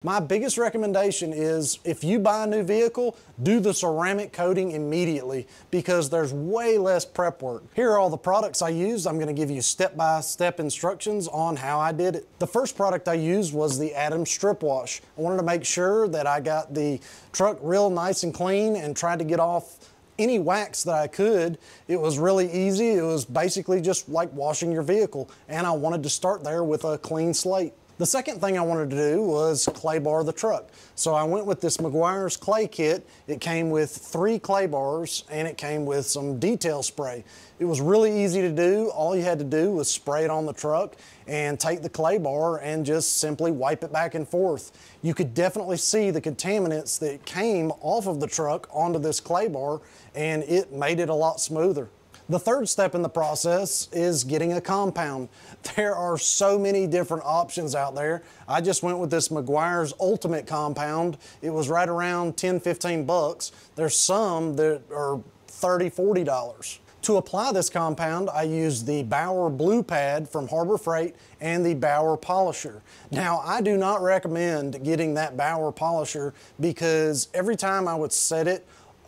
My biggest recommendation is if you buy a new vehicle, do the ceramic coating immediately because there's way less prep work. Here are all the products I used. I'm going to give you step-by-step instructions on how I did it. The first product I used was the Adams Strip Wash. I wanted to make sure that I got the truck real nice and clean and tried to get off any wax that I could. It was really easy. It was basically just like washing your vehicle, and I wanted to start there with a clean slate. The second thing I wanted to do was clay bar the truck. So I went with this Meguiar's clay kit. It came with 3 clay bars and it came with some detail spray. It was really easy to do. All you had to do was spray it on the truck and take the clay bar and just simply wipe it back and forth. You could definitely see the contaminants that came off of the truck onto this clay bar, and it made it a lot smoother. The third step in the process is getting a compound. There are so many different options out there. I just went with this Meguiar's Ultimate Compound. It was right around 10-15 bucks. There's some that are $30, $40. To apply this compound, I used the Bauer Blue Pad from Harbor Freight and the Bauer Polisher. Now, I do not recommend getting that Bauer Polisher because every time I would set it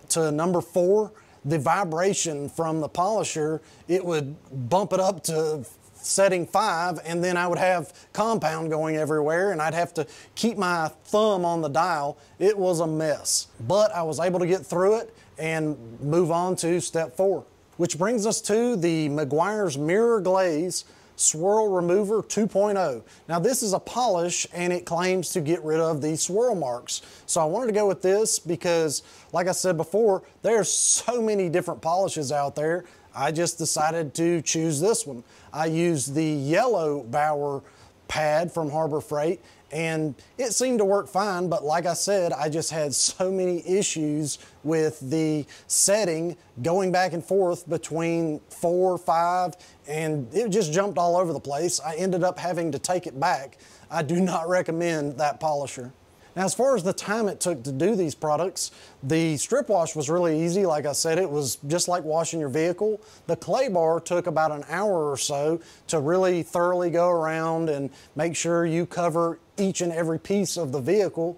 to number 4, the vibration from the polisher, it would bump it up to setting 5, and then I would have compound going everywhere and I'd have to keep my thumb on the dial. It was a mess, but I was able to get through it and move on to step 4, which brings us to the Meguiar's Mirror Glaze Swirl Remover 2.0. Now this is a polish and it claims to get rid of the swirl marks. So I wanted to go with this because, like I said before, there's so many different polishes out there. I just decided to choose this one. I used the yellow Bauer pad from Harbor Freight and it seemed to work fine, but like I said, I just had so many issues with the setting going back and forth between 4, 5, and it just jumped all over the place. I ended up having to take it back. I do not recommend that polisher. Now, as far as the time it took to do these products, the strip wash was really easy. Like I said, it was just like washing your vehicle. The clay bar took about an hour or so to really thoroughly go around and make sure you cover each and every piece of the vehicle.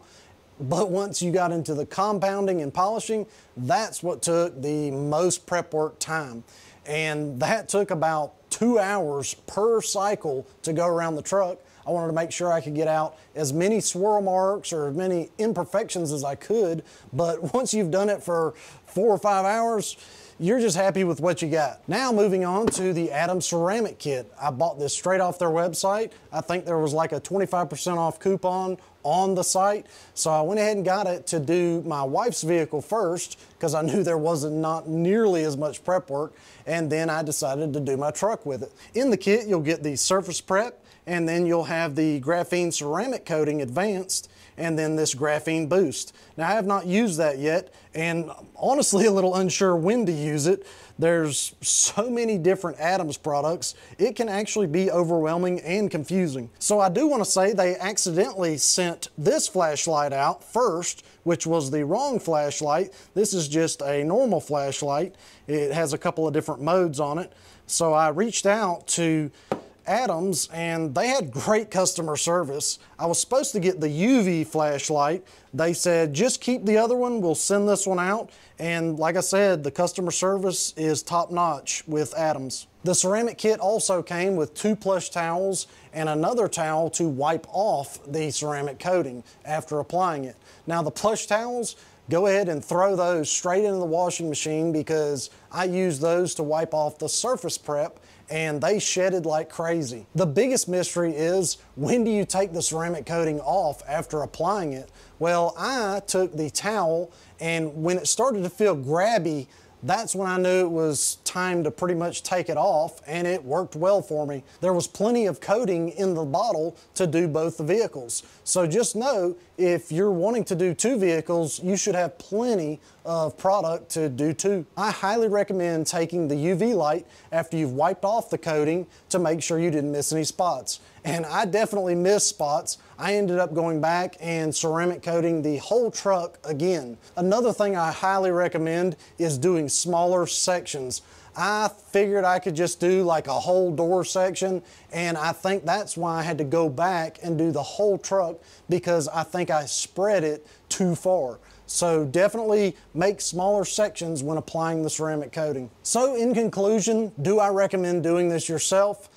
But once you got into the compounding and polishing, that's what took the most prep work time. And that took about 2 hours per cycle to go around the truck. I wanted to make sure I could get out as many swirl marks or as many imperfections as I could, but once you've done it for 4 or 5 hours, you're just happy with what you got. Now moving on to the Adams Ceramic Kit. I bought this straight off their website. I think there was like a 25% off coupon on the site, so I went ahead and got it to do my wife's vehicle first because I knew there wasn't not nearly as much prep work, and then I decided to do my truck with it. In the kit, you'll get the surface prep, and then you'll have the graphene ceramic coating advanced, and then this graphene boost. Now, I have not used that yet, and honestly a little unsure when to use it. There's so many different Adams products, it can actually be overwhelming and confusing. So I do want to say they accidentally sent this flashlight out first, which was the wrong flashlight. This is just a normal flashlight. It has a couple of different modes on it. So I reached out to Adams and they had great customer service. I was supposed to get the UV flashlight. They said, just keep the other one, we'll send this one out. And like I said, the customer service is top notch with Adams. The ceramic kit also came with 2 plush towels and another towel to wipe off the ceramic coating after applying it. Now the plush towels, go ahead and throw those straight into the washing machine because I use those to wipe off the surface prep and they shedded like crazy. The biggest mystery is, when do you take the ceramic coating off after applying it? Well, I took the towel and when it started to feel grabby, that's when I knew it was time to pretty much take it off, and it worked well for me. There was plenty of coating in the bottle to do both the vehicles. So just know, if you're wanting to do 2 vehicles, you should have plenty of product to do 2. I highly recommend taking the UV light after you've wiped off the coating to make sure you didn't miss any spots. And I definitely missed spots. I ended up going back and ceramic coating the whole truck again. Another thing I highly recommend is doing smaller sections. I figured I could just do like a whole door section, and I think that's why I had to go back and do the whole truck, because I think I spread it too far. So definitely make smaller sections when applying the ceramic coating. So in conclusion, do I recommend doing this yourself?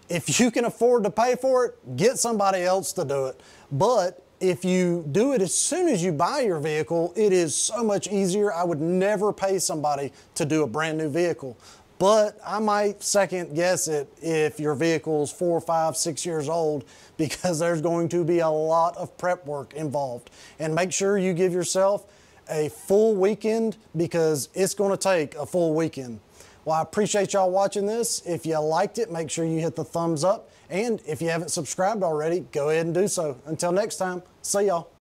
If you can afford to pay for it, get somebody else to do it. But if you do it as soon as you buy your vehicle, it is so much easier. I would never pay somebody to do a brand new vehicle. But I might second guess it if your vehicle is 4, 5, 6 years old, because there's going to be a lot of prep work involved. And make sure you give yourself a full weekend, because it's going to take a full weekend. Well, I appreciate y'all watching this. If you liked it, make sure you hit the thumbs up. And if you haven't subscribed already, go ahead and do so. Until next time, see y'all.